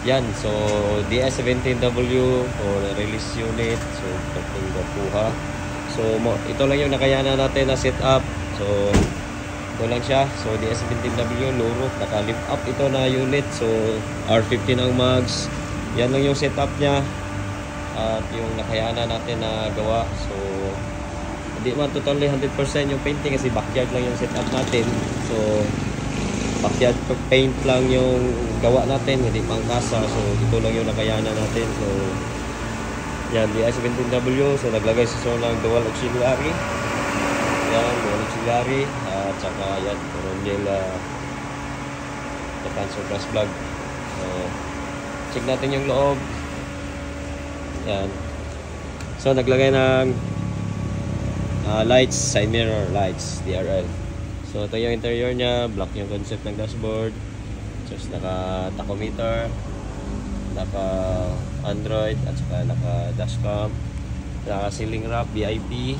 Yan, so DS17W for release unit. So tatlong gapuha. So ito lang yung nakayanan natin na setup. So ito lang siya. So DS17W Luro, naka-lift up ito na unit. So R15 ang mags. Yan lang yung setup niya at yung nakayanan natin na gawa. So hindi man totally 100% yung painting kasi backyard lang yung setup natin. So backyard paint lang yung gawa natin, hindi pang kasa. So ito lang yung nakayanan natin. So yan, DS17W. So naglagay sa ng dual auxiliary. Yan, dual auxiliary. At saka yan, Rondel Japan Surplus plug. So check natin yung loob. Yan. So naglagay ng lights, side mirror lights, DRL. So ito yung interior niya, black yung concept ng dashboard. Just naka tachometer, naka Android at saka naka dashcam, naka ceiling wrap VIP.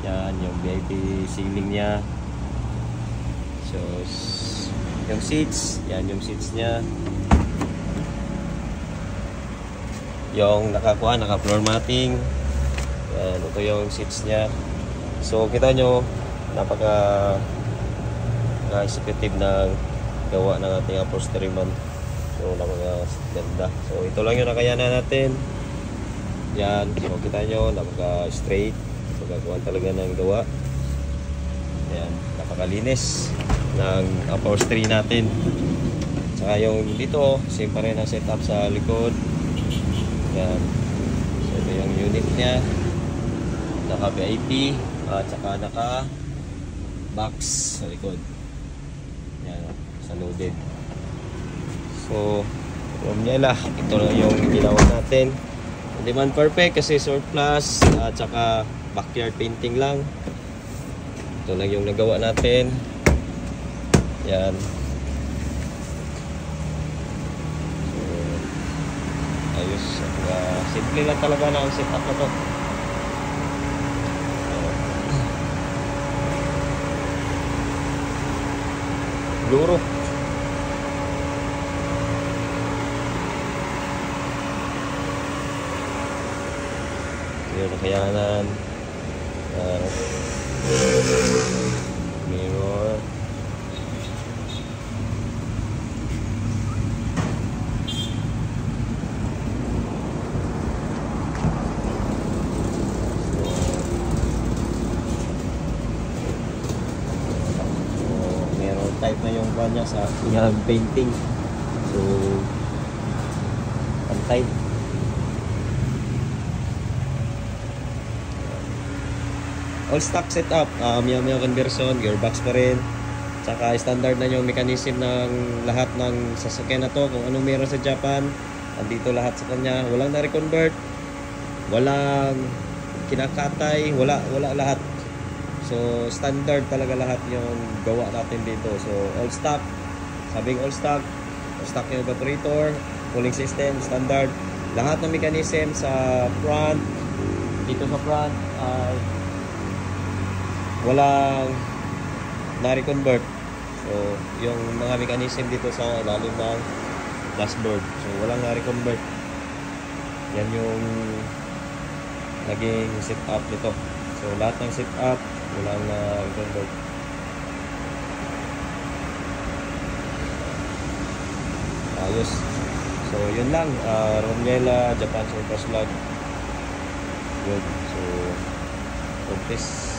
Yan yung VIP ceiling niya. So yung seats, yan yung seats niya. Yung naka floor matting. Yan, ito yung seats niya. So kita nyo napaka-executive ng gawa ng ating upholstery man. So napaka-ganda. So ito lang yung nakayanan natin. Yan, so kita nyo napaka-straight. So gagawa talaga ng gawa. Yan, napakalinis ng upholstery natin. Saka yung dito, same pa rin ang setup sa likod. Yan, so ito yung unit nya, naka VIP at saka naka box sa likod. Yan, sa loaded. So Romniela, ito lang yung ginawa natin. Hindi man perfect kasi surplus at saka backyard painting lang. Ito lang yung nagawa natin. Yan. So ayos. Simple lang talaga na ang setup na to. Luro. Yun, nakayanan. Mirror. Type na yung kanya sa yung painting. So pantay. All stock setup, Miyao conversion, gearbox pa rin. Tsaka standard na yung mechanism ng lahat ng sasakyan na to. Kung anong meron sa Japan, andito lahat sa kanya. Walang na-reconvert, walang kinakatay, wala lahat. So standard talaga lahat yung gawa natin dito. So all stock, sabing all stock yung evaporator, cooling system, standard. Lahat ng mechanism sa front, dito sa front, walang na-reconvert. So yung mga mechanism dito sa ilalim ng dashboard, so walang na-reconvert. Yan yung naging setup nito. So lahat ng setup walang na-reconvert. Ayos. So yun lang, Romniela Japan Surplus Vlog. Good. So peace.